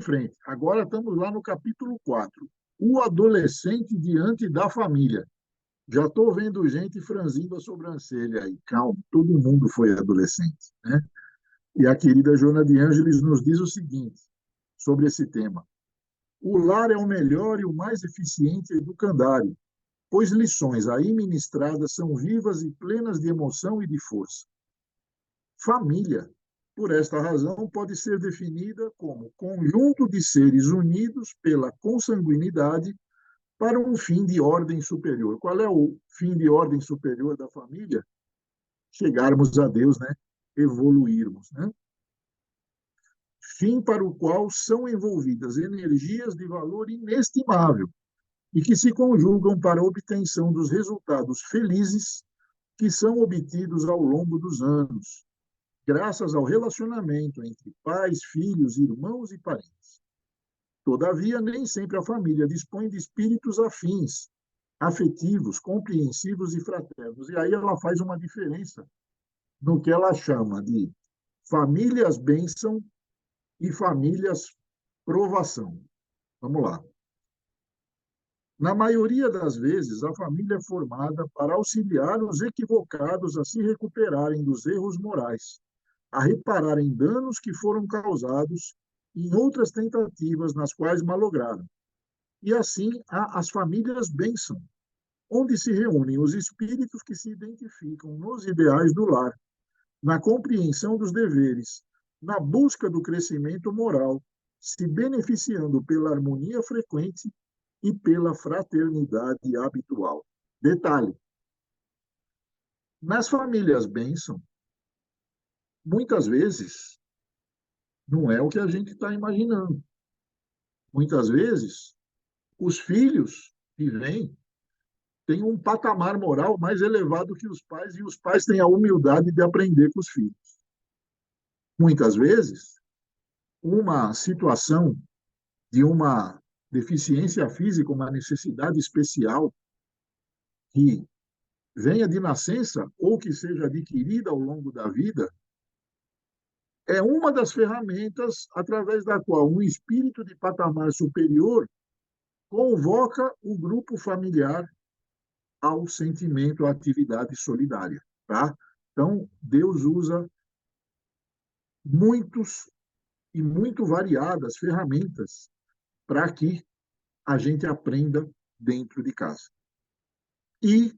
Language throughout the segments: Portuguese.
frente. Agora estamos lá no capítulo 4. O adolescente diante da família. Já estou vendo gente franzindo a sobrancelha aí. Calma, todo mundo foi adolescente, né? E a querida Joana de Ângeles nos diz o seguinte sobre esse tema: o lar é o melhor e o mais eficiente educandário, pois lições aí ministradas são vivas e plenas de emoção e de força. Família, por esta razão, pode ser definida como conjunto de seres unidos pela consanguinidade para um fim de ordem superior. Qual é o fim de ordem superior da família? Chegarmos a Deus, né? Evoluirmos, né? Fim para o qual são envolvidas energias de valor inestimável e que se conjugam para a obtenção dos resultados felizes que são obtidos ao longo dos anos, graças ao relacionamento entre pais, filhos, irmãos e parentes. Todavia, nem sempre a família dispõe de espíritos afins, afetivos, compreensivos e fraternos. E aí ela faz uma diferença no que ela chama de famílias bênção e famílias provação. Vamos lá. Na maioria das vezes, a família é formada para auxiliar os equivocados a se recuperarem dos erros morais, a repararem danos que foram causados em outras tentativas nas quais malograram. E assim há as famílias bênção, onde se reúnem os espíritos que se identificam nos ideais do lar, na compreensão dos deveres, na busca do crescimento moral, se beneficiando pela harmonia frequente e pela fraternidade habitual. Detalhe: nas famílias bênção, muitas vezes não é o que a gente está imaginando. Muitas vezes, os filhos que vêm têm um patamar moral mais elevado que os pais e os pais têm a humildade de aprender com os filhos. Muitas vezes, uma situação de uma deficiência física, uma necessidade especial que venha de nascença ou que seja adquirida ao longo da vida, é uma das ferramentas através da qual um espírito de patamar superior convoca o grupo familiar ao sentimento, à atividade solidária, tá? Então, Deus usa muitos e muito variadas ferramentas para que a gente aprenda dentro de casa. E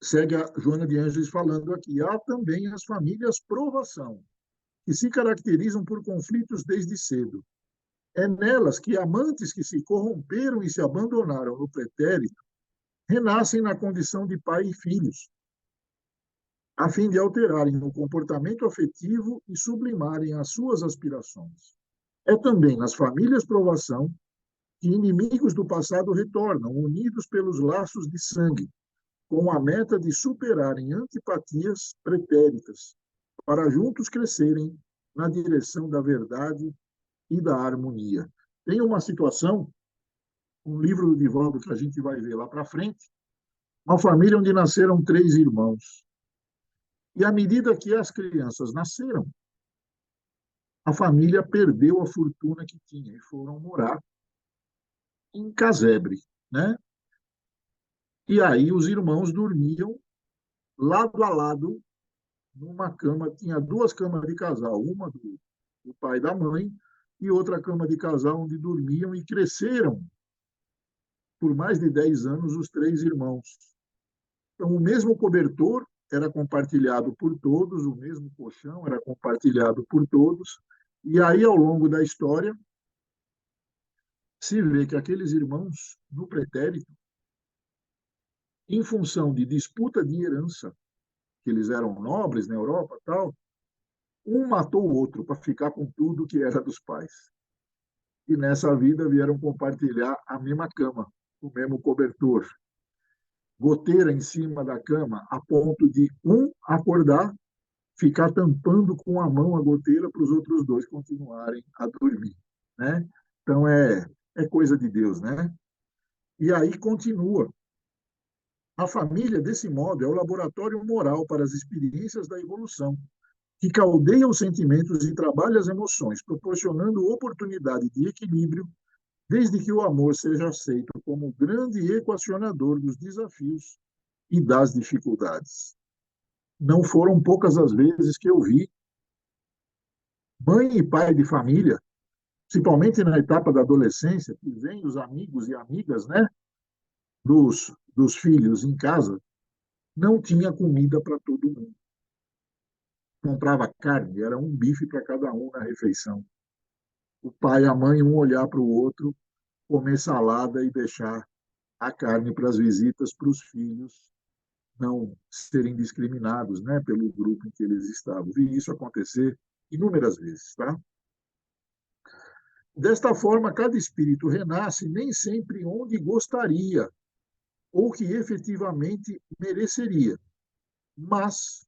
segue a Joana de Ângeles falando aqui, há também as famílias provação, que se caracterizam por conflitos desde cedo. É nelas que amantes que se corromperam e se abandonaram no pretérito renascem na condição de pai e filhos, a fim de alterarem o comportamento afetivo e sublimarem as suas aspirações. É também nas famílias provação que inimigos do passado retornam, unidos pelos laços de sangue, com a meta de superarem antipatias pretéritas, para juntos crescerem na direção da verdade e da harmonia. Tem uma situação, um livro do Divaldo que a gente vai ver lá para frente, uma família onde nasceram três irmãos. E à medida que as crianças nasceram, a família perdeu a fortuna que tinha e foram morar em casebre, né? E aí os irmãos dormiam lado a lado numa cama, tinha duas camas de casal, uma do pai e da mãe e outra cama de casal onde dormiam e cresceram por mais de 10 anos os três irmãos. Então, o mesmo cobertor era compartilhado por todos, o mesmo colchão era compartilhado por todos, e aí, ao longo da história, se vê que aqueles irmãos, no pretérito, em função de disputa de herança, que eles eram nobres na Europa, tal, um matou o outro para ficar com tudo que era dos pais. E nessa vida vieram compartilhar a mesma cama, o mesmo cobertor, goteira em cima da cama, a ponto de um acordar, ficar tampando com a mão a goteira para os outros dois continuarem a dormir, né? Então é coisa de Deus, né? E aí continua. A família, desse modo, é o laboratório moral para as experiências da evolução, que caldeia os sentimentos e trabalha as emoções, proporcionando oportunidade de equilíbrio, desde que o amor seja aceito como grande equacionador dos desafios e das dificuldades. Não foram poucas as vezes que eu vi mãe e pai de família, principalmente na etapa da adolescência, que vem os amigos e amigas, né, dos filhos em casa, não tinha comida para todo mundo. Comprava carne, era um bife para cada um na refeição. O pai e a mãe, um olhar para o outro, comer salada e deixar a carne para as visitas, para os filhos não serem discriminados, né, pelo grupo em que eles estavam. Vi isso acontecer inúmeras vezes, tá? Desta forma, cada espírito renasce nem sempre onde gostaria ou que efetivamente mereceria, mas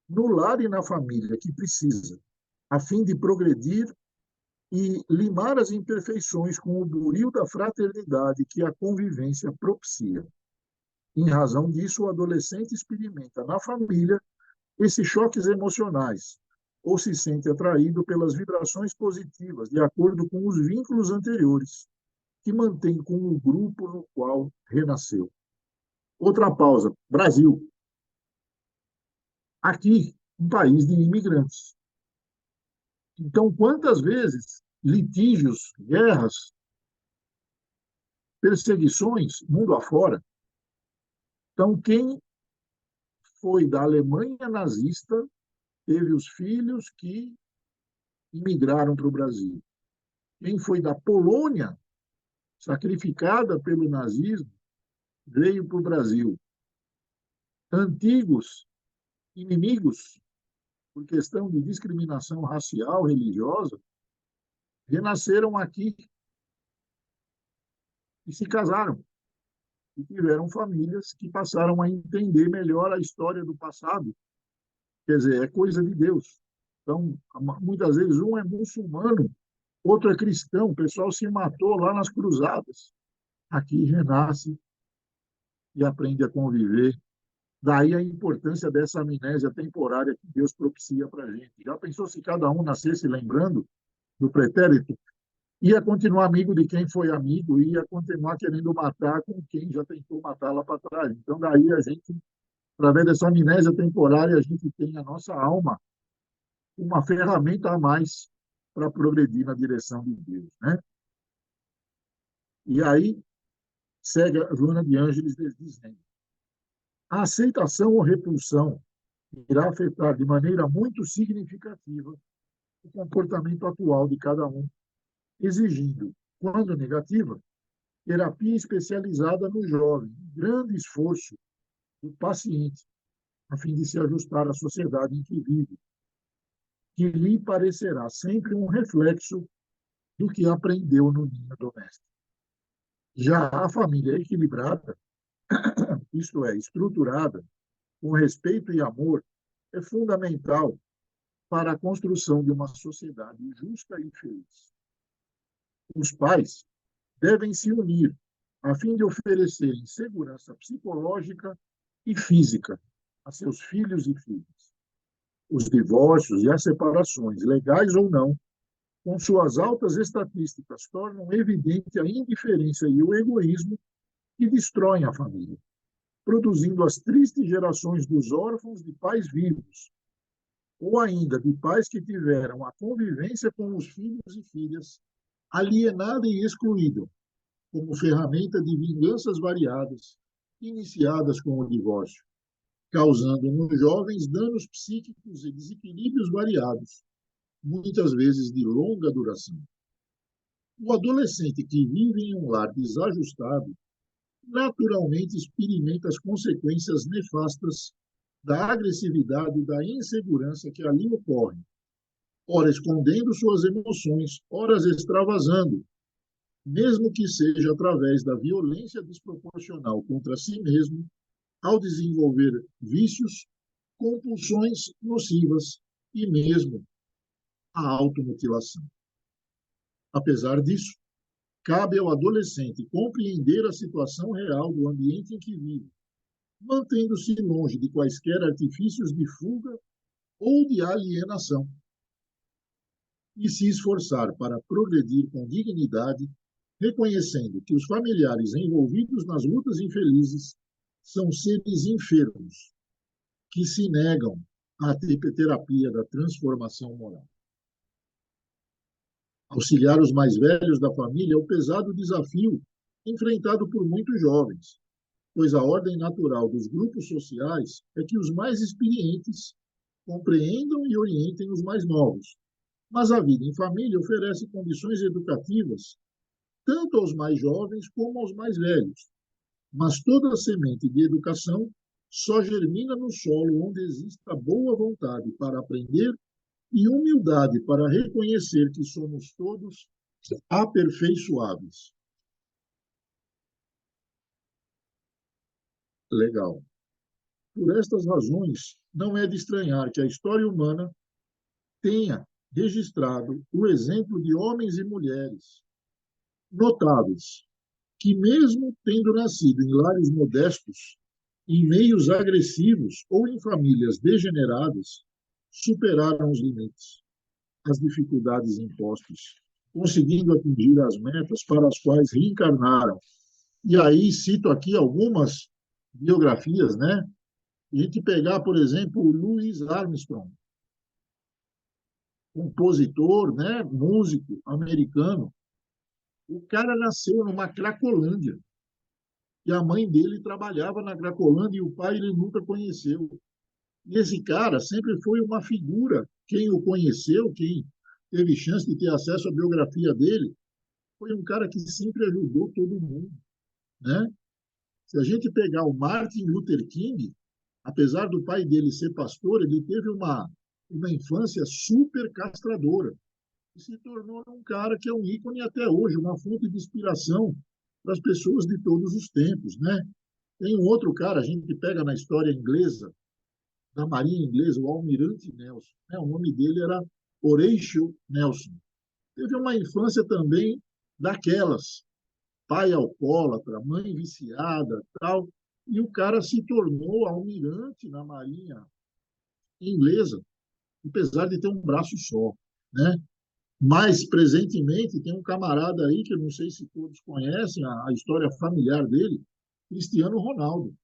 no lar e na família que precisa, a fim de progredir e limar as imperfeições com o buril da fraternidade que a convivência propicia. Em razão disso, o adolescente experimenta na família esses choques emocionais ou se sente atraído pelas vibrações positivas, de acordo com os vínculos anteriores, que mantém com o grupo no qual renasceu. Outra pausa. Brasil. Aqui, um país de imigrantes. Então, quantas vezes litígios, guerras, perseguições, mundo afora? Então, quem foi da Alemanha nazista teve os filhos que imigraram para o Brasil. Quem foi da Polônia, sacrificada pelo nazismo, veio para o Brasil. Antigos inimigos, por questão de discriminação racial, religiosa, renasceram aqui e se casaram. E tiveram famílias que passaram a entender melhor a história do passado. Quer dizer, é coisa de Deus. Então, muitas vezes, um é muçulmano, outro é cristão, o pessoal se matou lá nas cruzadas. Aqui renasce e aprende a conviver. Daí a importância dessa amnésia temporária que Deus propicia para a gente. Já pensou se cada um nascesse lembrando do pretérito? Ia continuar amigo de quem foi amigo, ia continuar querendo matar com quem já tentou matar lá para trás. Então, daí a gente, através dessa amnésia temporária, a gente tem a nossa alma uma ferramenta a mais para progredir na direção de Deus, né? E aí, segue a Joana de Ângeles dizendo: a aceitação ou repulsão irá afetar de maneira muito significativa o comportamento atual de cada um, exigindo, quando negativa, terapia especializada no jovem, grande esforço do paciente, a fim de se ajustar à sociedade em que vive, que lhe parecerá sempre um reflexo do que aprendeu no ninho doméstico. Já a família equilibrada, isto é, estruturada, com respeito e amor, é fundamental para a construção de uma sociedade justa e feliz. Os pais devem se unir a fim de oferecerem segurança psicológica e física a seus filhos e filhas. Os divórcios e as separações, legais ou não, com suas altas estatísticas, tornam evidente a indiferença e o egoísmo que destroem a família, produzindo as tristes gerações dos órfãos de pais vivos, ou ainda de pais que tiveram a convivência com os filhos e filhas alienada e excluída, como ferramenta de vinganças variadas, iniciadas com o divórcio, causando nos jovens danos psíquicos e desequilíbrios variados, muitas vezes de longa duração. O adolescente que vive em um lar desajustado naturalmente experimenta as consequências nefastas da agressividade e da insegurança que ali ocorrem, ora escondendo suas emoções, ora extravasando, mesmo que seja através da violência desproporcional contra si mesmo, ao desenvolver vícios, compulsões nocivas e mesmo a automutilação. Apesar disso, cabe ao adolescente compreender a situação real do ambiente em que vive, mantendo-se longe de quaisquer artifícios de fuga ou de alienação, e se esforçar para progredir com dignidade, reconhecendo que os familiares envolvidos nas lutas infelizes são seres enfermos que se negam à terapia da transformação moral. Auxiliar os mais velhos da família é o pesado desafio enfrentado por muitos jovens, pois a ordem natural dos grupos sociais é que os mais experientes compreendam e orientem os mais novos. Mas a vida em família oferece condições educativas tanto aos mais jovens como aos mais velhos. Mas toda semente de educação só germina no solo onde exista boa vontade para aprender e humildade para reconhecer que somos todos aperfeiçoáveis. Legal. Por estas razões, não é de estranhar que a história humana tenha registrado o exemplo de homens e mulheres notáveis, que, mesmo tendo nascido em lares modestos, em meios agressivos ou em famílias degeneradas, superaram os limites, as dificuldades impostas, conseguindo atingir as metas para as quais reencarnaram. E aí cito aqui algumas biografias, né? A gente pegar, por exemplo, o Louis Armstrong, compositor, né, músico americano. O cara nasceu numa Cracolândia, e a mãe dele trabalhava na Cracolândia e o pai ele nunca conheceu. E esse cara sempre foi uma figura. Quem o conheceu, quem teve chance de ter acesso à biografia dele, foi um cara que sempre ajudou todo mundo, né? Se a gente pegar o Martin Luther King, apesar do pai dele ser pastor, ele teve uma infância super castradora e se tornou um cara que é um ícone até hoje, uma fonte de inspiração para as pessoas de todos os tempos, né? Tem um outro cara, a gente pega na história inglesa, da Marinha Inglesa, o Almirante Nelson. Né? O nome dele era Horatio Nelson. Teve uma infância também daquelas, pai alcoólatra, mãe viciada, tal, e o cara se tornou almirante na Marinha Inglesa, apesar de ter um braço só, né? Mas, presentemente, tem um camarada aí, que eu não sei se todos conhecem, a história familiar dele, Cristiano Ronaldo,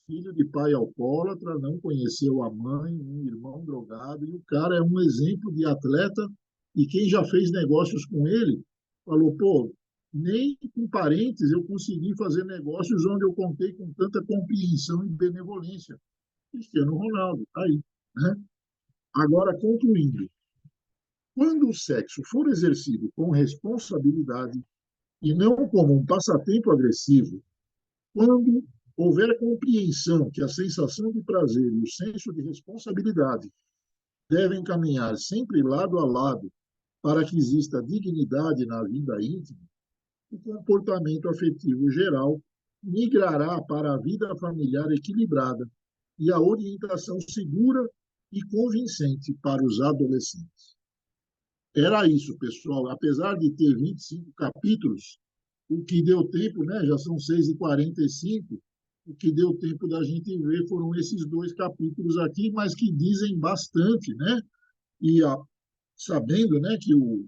filho de pai alcoólatra, não conheceu a mãe, um irmão drogado, e o cara é um exemplo de atleta, e quem já fez negócios com ele falou, pô, nem com parentes eu consegui fazer negócios onde eu contei com tanta compreensão e benevolência. Cristiano Ronaldo, está aí. Né? Agora, concluindo, quando o sexo for exercido com responsabilidade e não como um passatempo agressivo, quando houver compreensão que a sensação de prazer e o senso de responsabilidade devem caminhar sempre lado a lado para que exista dignidade na vida íntima, o comportamento afetivo geral migrará para a vida familiar equilibrada e a orientação segura e convincente para os adolescentes. Era isso, pessoal. Apesar de ter 25 capítulos, o que deu tempo, né? Já são 6h45, o que deu tempo da gente ver foram esses dois capítulos aqui, mas que dizem bastante, né? E sabendo, né, que o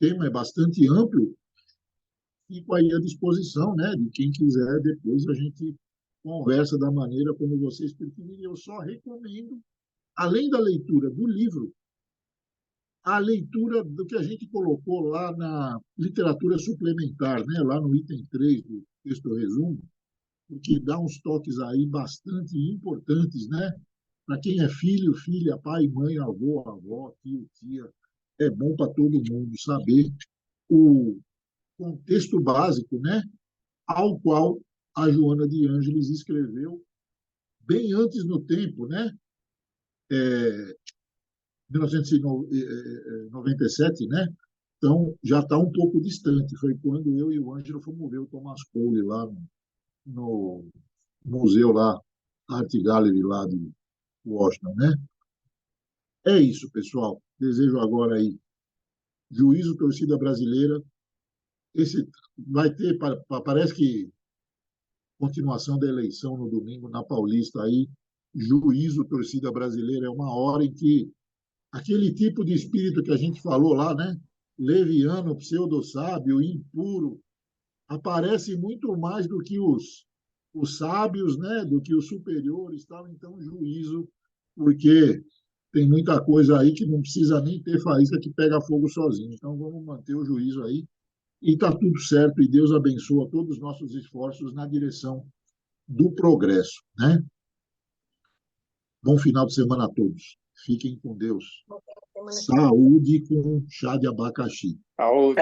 tema é bastante amplo, fico aí à disposição, né, de quem quiser, depois a gente conversa da maneira como vocês preferirem. Eu só recomendo, além da leitura do livro, a leitura do que a gente colocou lá na literatura suplementar, né, lá no item 3 do texto resumo, porque dá uns toques aí bastante importantes, né? Para quem é filho, filha, pai, mãe, avô, avó, tio, tia, é bom para todo mundo saber o contexto básico, né? Ao qual a Joana de Ângeles escreveu bem antes no tempo, né? 1997, né? Então, já está um pouco distante. Foi quando eu e o Ângelo fomos ver o Thomas Cole lá no museu lá, Art Gallery lá de Washington, né? É isso, pessoal. Desejo agora aí juízo, torcida brasileira. Esse vai ter, parece que continuação da eleição no domingo na Paulista aí. juízo, torcida brasileira, é uma hora em que aquele tipo de espírito que a gente falou lá, né? Leviano, pseudo-sábio, impuro, aparece muito mais do que os sábios, né? Do que os superiores, tal. Então, juízo, porque tem muita coisa aí que não precisa nem ter faísca que pega fogo sozinho. Então, vamos manter o juízo aí. E está tudo certo, e Deus abençoa todos os nossos esforços na direção do progresso, né? Bom final de semana a todos. Fiquem com Deus. Semana que Saúde com chá de abacaxi. vem.